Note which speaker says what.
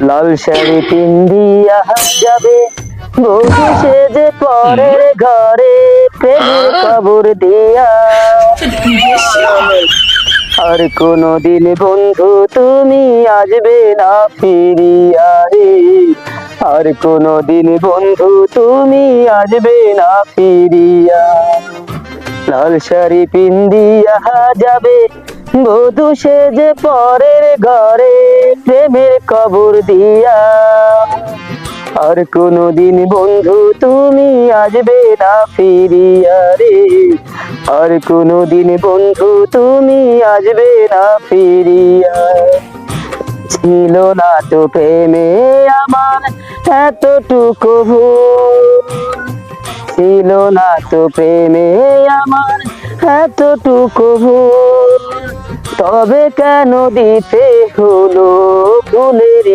Speaker 1: লাল শাড়ি পিন্দিয়া যাবে বধূ সেজে পরের ঘরে, প্রেমের খবর দিয়া। আর কোনদিন বন্ধু তুমি আসবে না ফিরিয়া রে, আর কোনদিন বন্ধু তুমি আসবে না ফিরিয়া। লাল শাড়ি পিন্দিয়া যাবে বধূ সেজে পরের ঘরে, প্রেমের খবর দিয়া। আর কোনদিন বন্ধু তুমি আসবে না ফিরিয়া রে, আর কোনদিন বন্ধু তুমি আসবে না ফিরিয়া। ছিল না তো প্রেমে আমার এতটুকু ভুল, ছিল না তো প্রেমে আমার এতটুকু ভুল, তবে কেন দিতে হলো ভুলের